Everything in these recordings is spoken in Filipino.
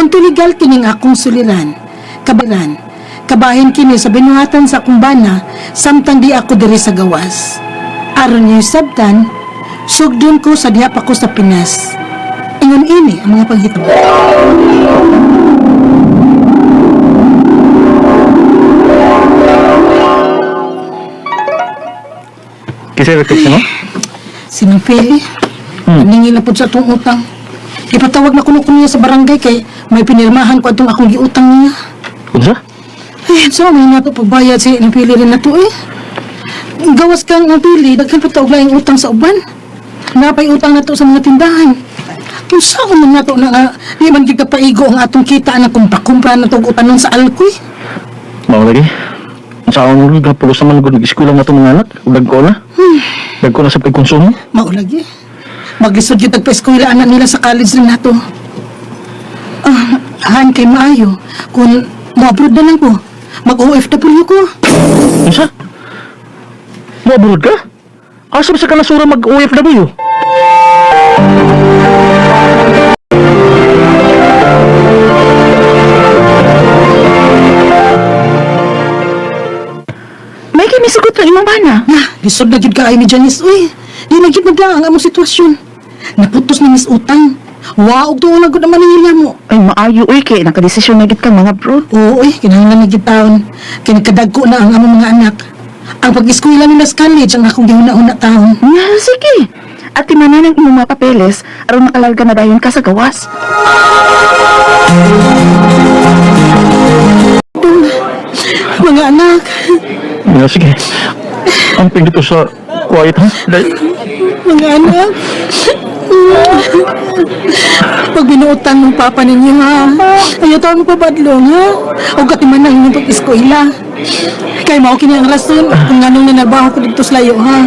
Punto legal kining akong suliran. Kabahin kini sa binuhatan sa akong bana, samtang di ako diri sa gawas. Aron niyo sabtan, sugdon ko sa diha pa ko sa Pinas. Ingon ini ang mga paghitabo. Kisay retext mo? Sinang Feli, ningin na po sa itong utang. Ipatawag na kuno niya sa barangay kay may pinirmahan ko itong akong giutang niya. Unsa? Eh, so may nato pagbayad si Pili rin na to eh. Gawas kang Pili, daghan patawag lang yung utang sa uban. Napay utang na to sa mga tindahan. Kung saan man na to na di man gigapaigo ang atong kita na kumpra na to utanon sa alkoy. Mao lagi. Sa akong ulo, pulos naman ko nag-eskwela na itong mga anak. Ulag ko na. Ulag ko na sa pagkonsumo. Maulagi. Maglisod yung tagpa-eskwela anak nila sa college rin nato. Han kay maayo. Kung ma-abroad na lang ko, mag-OFW ko. Unsa? Mo abroad ka? Asa ba sa kanasura mag-OFW? May kimisugot ng imong bana. Lisod na jud ka ay ni Janice. Uy, di na jud magda ang among sitwasyon. Naputos na mis utang. Wow, tuon na gud naman nila mo. Ay, maayo, uy, kaya nakadesisyon na gid ka mga bro. Oo, kinahanglan na gid taon. Kay nagkadagko na ang among mga anak. Ang pag-eskwela nila sa college ang akong gihuna-una taon. Nga, sige. At timanan ang imong mga papeles, aron makalarga na dayon ka sa gawas. Mga anak, Yeah, sige. Amping dito sa quiet, ha? mga anak. Pag binuutang ng papa ninyo, ha? Ayaw taon mo pabadlong, ha? O katiman na inyong pag-eskwela. Kaya mao kini ang rason kung nganong nanarbaho ko dito sa layo, ha?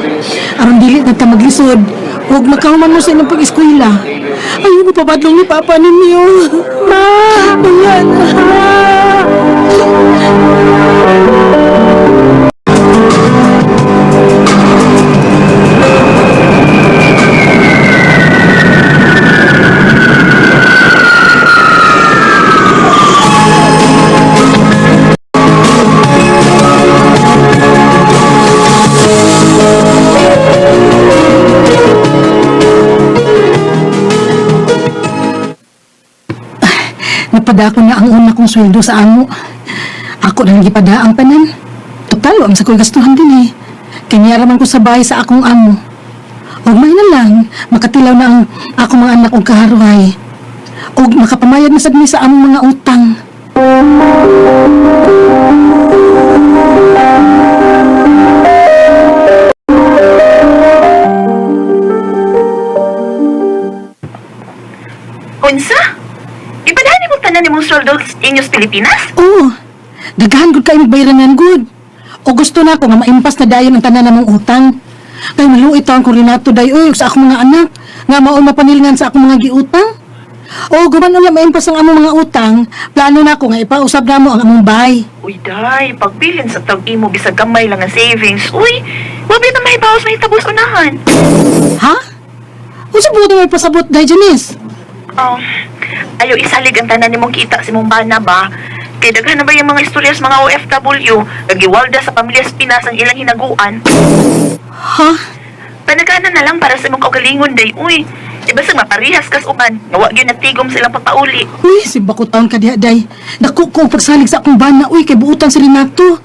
Aron dili na ka maglisod. Huwag makahuman mo sa inyong pag-eskwela. Ayaw mo pabadlong ni papa ninyo. Ma! Mga anak. Napadako na ang una kong sweldo sa amo. Ako na nagipada ang tanan. Total, ang sa ko'y gastuhan din eh. Kanyaraman ko sa bahay sa akong amo. Huwag may na lang, makatilaw na ang akong mga anak og kaharuhay. Og makapamayad na sad mi sa among mga utang. Unsa? Ipadahan mo tanan nimong sweldo inyos Pilipinas? Oo, daghan gud kay magbayaran good. O gusto na ko nga maimpas na dayon ang tanan namong utang. Kay maluit ang koordinato dayoy sa akong mga anak nga mao mapanilngan sa akong mga giutang. O guman unya maimpas ang among mga utang, plano na ko nga ipausab namo ang among bahay. Uy, day, pagbilin sa tag-imo bisag gamay lang ang savings. Uy, wabi na may bawas may tabos unahan. Ha? Unsa buto may pasabot day Janice? Ayaw isalig ang tanan nimong kita si mong bana ba? Kay daghan na ba yung mga istorya sa mga OFW nagiwalda sa pamilya sa Pinas ang ilang hinaguan? Ha? Panagana na lang para sa imong kaugalingon day. Uy, ibasag maparihas kas uban. Nawa gyud natigom silang papauli. Uy, simba ko taon ka diha day. Dako ko ang pagsalig sa akong bana, uy, kay buutan si Renato.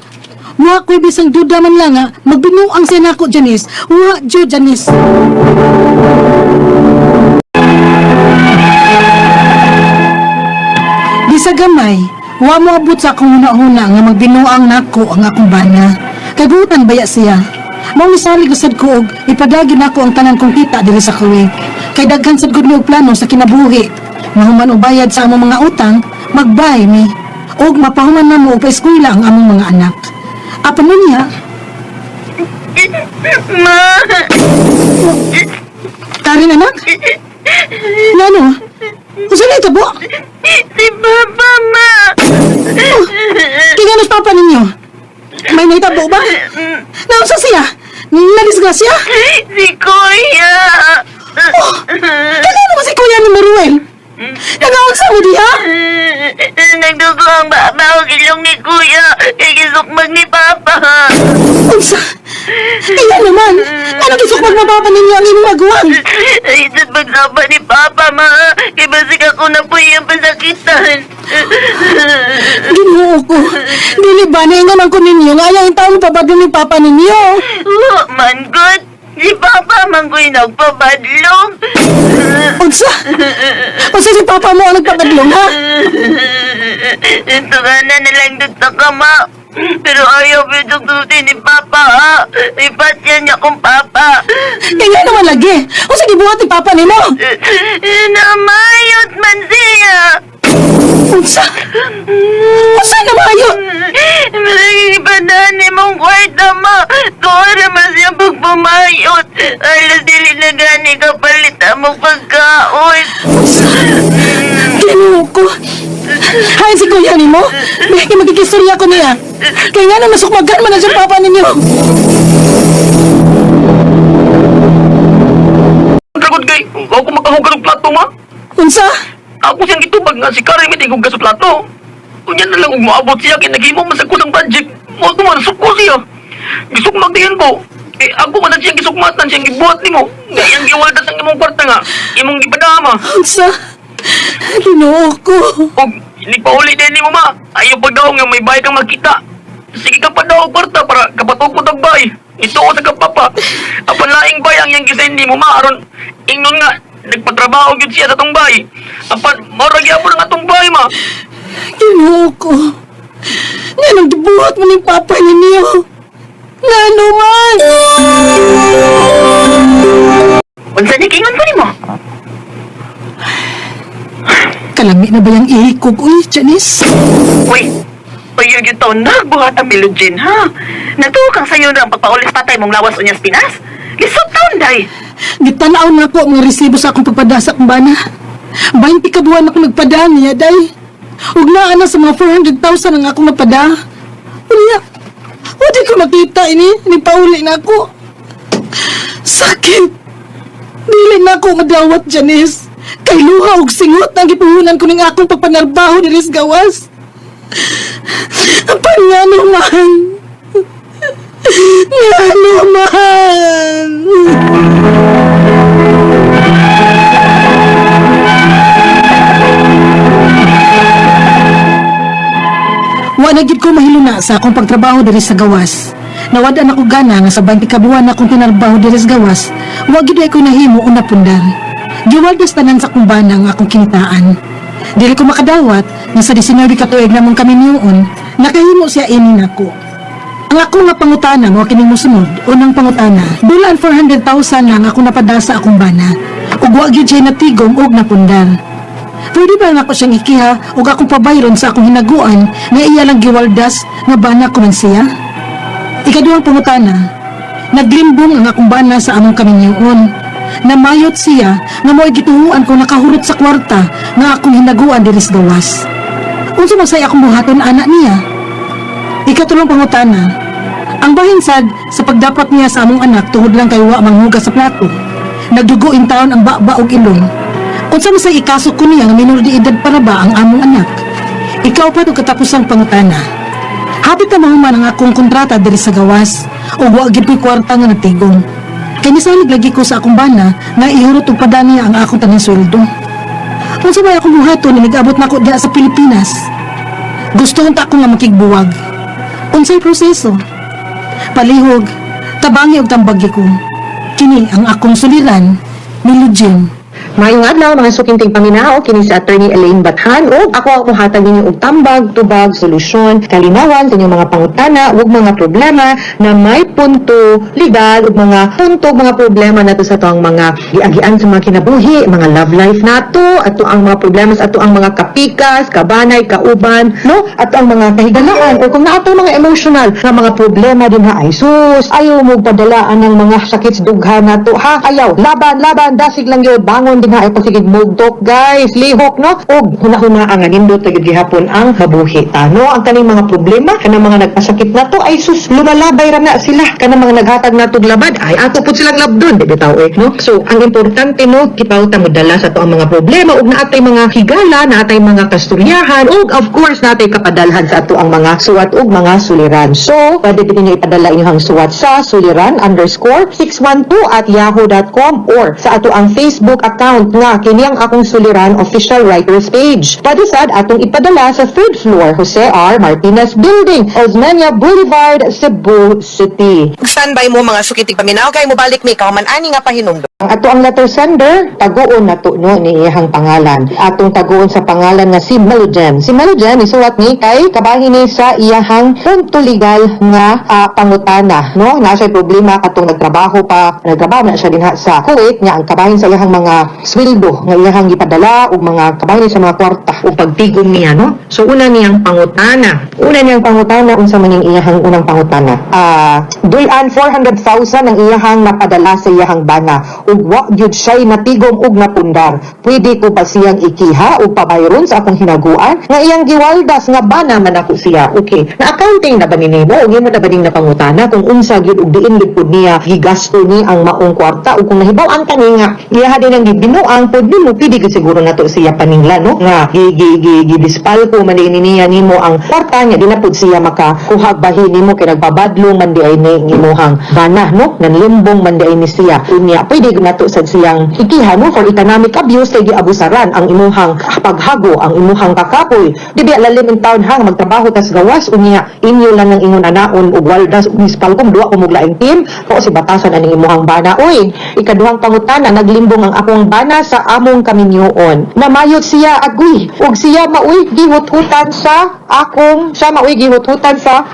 Wa ko'y bisang duda man lang nga, magbinuang siya nako Janice. Wa, Jo Janice. Di sa gamay, wa mo abot sa akong huna-huna nga magbinuang nako ang akong bana. Kay buutan baya siya. Mao ni salig usad ko og ipadagi nako ang tanan kong kita diri sa Kuwait. Kay daghan sad gud mi og plano sa kinabuhi. Mahuman og bayad sa among mga utang, magbay mi. Og mapahuman namo og paeskwela ang among mga anak. Apan man niya? Ma! Karin anak? Nano? Usa na ito po? Si Papa, Ma! Kinganos papa ninyo? May naitabo ba? Nausa siya? Nadisgrasya? Si Kuya! Kailan mo si Kuya ni Maruel? Nagaunsa mo diha? Nagdugo ang baba o ilong ni Kuya. Kay gisukmag ni Papa. Unsa? Kaya naman, ano gisukmag na papa ninyo ang imong aguwang? Ay, sa pagsaba ni Papa, ma. Kay basig ako na po yung pasakitan. Ginoo ko. Dili ba naingaman ko ninyo nga ayaw yung taong pabadlo ni papa ninyo? Man, good. Si Papa man ko'y nagpabadlong. Unsa? Unsa si papa mo ang nagpapadlong, ha? Ito ka na nalang dito ka, ma. Pero ayaw pinagtututin ni Papa, ha. Ipatyan niya kong Papa. Kaya naman lagi. Unsa gibuhat ni papa nimo? Namayot man siya. Unsa? Unsa na maayo? Malagipadahan ni mong kwarta, ma. Doon naman siya pagpumayot. Alas dili na gani kapalit mo pagkaon. Ginoo ko. Hain si kuya nimo. May magkikistorya ko niya. Kaya nga nang nasukmagan man na siya papa ninyo. Dragod kay, ako makahugan ng plato, ma. Unsa? Ako siyang gitubag nga si Karen may hugas sa plato. Kunya na lang kung maabot siya, kinagimo man sa kunang budget. Mo ko man, suko siya. Gisukmag diyan ko. Eh, ako man na siyang gisukmatan, siyang gibuhat ni mo. Ngayang giwadas ang imong kwarta nga, imong gipadama. Unsa? Ginoo ko. O, inipauli din ni mo, ma. Ayaw pa daw nga may bahay kang makita. Sige ka pa daw, kwarta, para kapatukot ang bahay. Ito ko sa kapapa. Apan laing bahay ang yang gisayin ni mo, ma. Aron, ingnon nga, nagpatrabaho yun siya sa tong bahay. Apan, mauragyapo na nga tong bahay, ma. Ginoo ko. Nga nang gibuhat mo ni papa ninyo. Nga naman. Unsa ni kingon ko nimo? Kalami na ba yung ihikog, uy, Janice? Uy, payo yung taon na, buhat ang Milugin, ha? Natuwa kang sayo na ang pagpaulis patay mong lawas o niyas Pinas? Lisod taon, day! Gitanaw na ako ang mga resibo sa akong pagpadasa kong bana. 20 ka buwan ako nagpada niya, day. Ugnaan na sa mga 400,000 ang akong napada. Unya, hindi ko makita ini, pauli na ako. Sakit. Dili na ako madawat, Janice. Kay luha og singot ang gipuhunan ko ning akong pagpanarbaho diri sa gawas. Apan nga naman. Nga naman. Wa na gid ko mahiluna sa akong pagtrabaho diri sa gawas. Nawadan ako gana nga sa 20 ka buwan na akong tinarbaho diri sa gawas. Wa gid ay ko nahimo una pundar. Giwaldas tanan sa kumbana nga akong kinitaan. Dili ko makadawat nga sa 19 ka tuig namong kami niyoon, nakahimo siya ini nako. Ang ako nga pangutana mo kining mosunod, unang pangutana, dulan 400,000 lang ako napadasa akong bana. Ug wa gyud siya natigom og napundar. Pwede ba nga ako siyang ikiha ug akong pabayron sa akong hinaguan nga iya lang giwaldas nga bana ko man siya? Ikaduhang pangutana, naglimbong ang akong bana sa among kaminyoon. Namayot siya nga mo'y gituhuan ko nakahurot sa kwarta nga akong hinaguan diri sa gawas. Unsa masay akong buhaton anak niya? Ikatulong pangutana, ang bahin sad sa pagdapat niya sa among anak tungod lang kay wa manghugas sa plato. Nagdugo in taon ang baba og ilong. Unsa masay ikasok ko niya nga minor de edad para ba ang among anak? Ikaw pa to katapusang pangutana. Hapit na mahuman ang akong kontrata diri sa gawas ug wa gyud ko'y kwarta nga natigom. Kay nisalig lagi ko sa akong bana nga ihurot og padaniya ang akong tanang sweldo. Unsa may akong buhaton na nag-abot na ako diha sa Pilipinas? Gusto ta ako nga makigbuwag. Unsay proseso? Palihog, tabangi og tambagya ko. Kini ang akong suliran, Milugin. Maayong adlaw mga sukinting paminao kini si Attorney Elaine Bathan ug ako ang muhatag ninyo og tambag, tubag, solusyon, kalinawan sa inyong mga pangutana ug mga problema na may punto legal ug mga punto mga problema nato sa atong mga giagian sa mga kinabuhi, mga love life nato, ato ang mga problema sa ato ang mga kapikas, kabanay, kauban, no? Ato ang mga kahigalaan o kung naato mga emotional nga mga problema din ha ay sus, ayaw mo padalaan ng mga sakit sa dugha nato ha, ayaw, laban, dasig lang yun, bangon gina ay pagsigig mugtok guys, lihok no. Og hunahuna ang nindot na gihapon ang mabuhi ta no. Ang kaning mga problema kanang mga nagpasakit na to ay sus lumalabay ra na sila. Kanang mga naghatag natog labad ay ato pud silang labdon di bitaw no. So ang importante no kipauta mo dala sa to ang mga problema ug naatay mga higala, naatay mga kasturyahan ug of course natay kapadalhan sa ato ang mga suwat ug mga suliran. So pwede din ninyo ipadala inyong suwat sa suliran_612@yahoo.com or sa ato ang Facebook account nga kini ang akong suliran official writers page. Pwede sad atong ipadala sa 3rd floor Jose R. Martinez Building, Osmeña Boulevard, Cebu City. Standby mo mga sukitig paminaw kay mobalik mi kauman ani nga pahinumdom. Ang ato ang letter sender, taguon na to no ni iyang pangalan. Atong taguon sa pangalan nga si Melogen. Si Melogen isulat ni kay kabahin ni sa iyahang punto legal nga pangutana no. Nasa problema katong nagtrabaho na siya dinha sa Kuwait nya ang kabahin sa iyahang mga sweldo nga iyahang gipadala ug mga kabahin sa mga kwarta ug pagtigom niya no. So una niyang pangutana. Unsa man yung iyahang unang pangutana? Dulan 400,000 ang iyahang napadala sa iyahang bana ug wa gyud siya'y natigom ug napundar. Pwede ko ba siyang ikiha ug pabayron sa akong hinaguan nga iyang giwaldas nga bana man ako siya. Okay. Na accounting na ba nimo ug imo na ba ding napangutana kung unsa gyud ug diin gyud pud niya gigasto ni ang maong kwarta ug kung nahibaw-an kani nga iya din ang gibinuang pud nimo pwede gyud siguro nato siya paninglan no nga gidispal ko man niya nimo ang kwarta niya di na pud siya makakuha bahin nimo kay nagbabadlong man di ay ni imuhang bana no nanlimbong man di ay ni siya unya pwede nato sad siyang ikiha no for economic abuse kay giabusaran ang imuhang paghago ang imuhang kakapoy di biya lalim in town hang magtrabaho tas gawas unya inyo lang ang ingon anaon ug waldas ug municipal kung duwa ko muglaing team o si batasan aning imuhang bana oy ikaduhang pangutana naglimbong ang akong bana sa among kaminyoon namayot siya agoy ug siya maoy gihut-hutan sa akong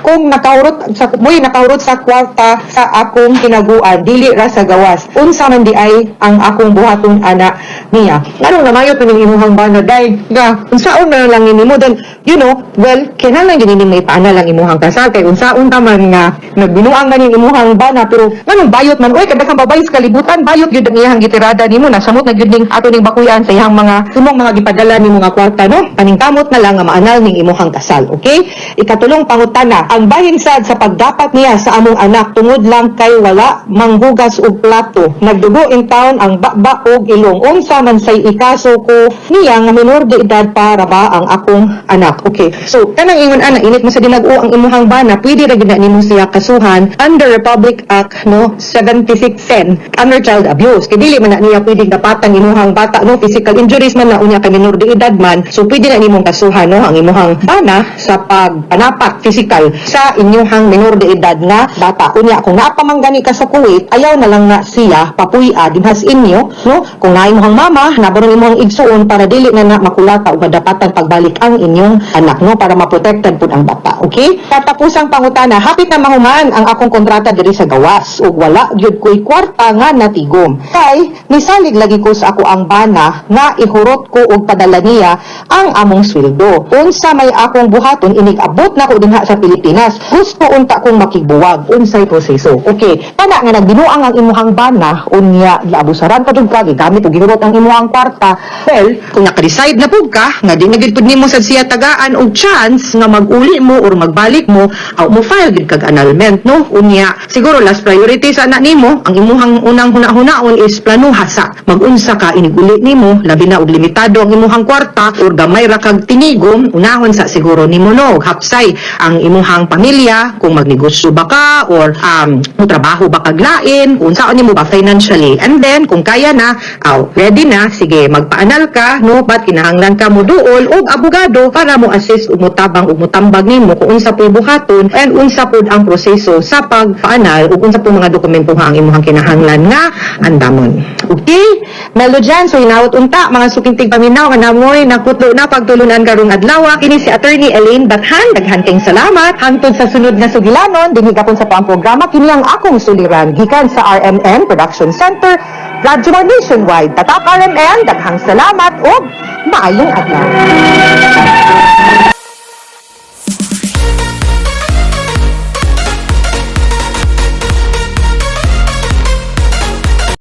kung nakahurot sa kwarta sa akong kinaguan dili ra sa gawas unsa man di ay ang akong buhaton ana niya nganong namayot ning imuhang bana day nga unsaon na lang nimo then you know well kinahanglan gid ni may paana lang imuhang kasal kay unsaon ta man nga nagbinuang man ning imuhang bana pero nganong bayot man oy kadaghan babay sa kalibutan bayot gyud ang iyang gitirada nimo nasamot na gyud ning ato ning bakuyan sa iyang mga imong mga gipadala nimo nga kwarta no paningkamot na lang nga maanal ning imuhang kasal okay ikatulong pangutana ang bahin sad sa pagdapat niya sa among anak tungod lang kay wala manghugas og plato nagdugo in town ang baba og ilong unsa man say ikaso ko niya nga minor de edad para ba ang akong anak okay so kanang ingon ana init mo sa dinag-o ang imuhang bana pwede ra gyud na nimo siya kasuhan under Republic Act no 7610 under child abuse kay dili man na niya pwedeng dapatan imuhang bata no physical injuries man na unya kay minor de edad man so pwede na nimong kasuhan no ang imuhang bana sa pagpanapat physical sa inyong minor de edad nga bata unya kung napamanggani ka sa Kuwait ayaw na lang na siya papuy-a dinhas inyo no kung naay mohang mama nabaron imong igsuon para dili na makulata o madapatan pagbalik ang inyong anak no para maprotektan pud ang bata okay katapusang pangutana hapit na mahuman ang akong kontrata diri sa gawas ug wala gyud ko'y kwarta nga natigom kay nisalig lagi ko sa ako ang bana nga ihurot ko og padala niya ang among sweldo unsa may akong buhaton inig abot na ko dinha sa Pilipinas gusto unta kong makigbuwag unsay proseso okay kana nga nagbinuang ang imuhang bana unya giabusaran pa jud ka gigamit og gihurot ang imuhang kwarta well kung naka-decide na pud ka nga di na gid pud nimo sad siya tagaan og chance nga mag-uli mo or magbalik mo aw mo file gid kag annulment no unya siguro last priority sa anak nimo ang imuhang unang huna-hunaon is planuha sa mag-unsa ka iniguli nimo labi na og limitado ang imuhang kwarta or gamay ra kag tinigom unahon sa siguro nimo no hapsay ang imuhang pamilya kung magnegosyo ba ka or mo trabaho ba kag lain unsaon nimo ba financially and then kung kaya na ready na sige magpaanal ka no but kinahanglan ka mo duol og abogado para mo assist ug motabang ug motambag nimo kung unsa puy buhaton and unsa pud ang proseso sa pagpaanal ug unsa pud mga dokumento ang imuhang kinahanglan nga andamon okay Melogen so inawat unta mga sukintig paminaw nga namoy nakutlo na pagtulunan karong adlaw kini si Attorney Elaine Bathan daghan kayong salamat hangtod sa sunod nga sugilanon dinhi gapon sa pang programa kini ang akong suliran gikan sa RMN Production Center Radyo Nationwide tatak RMN daghang salamat ug maayong adlaw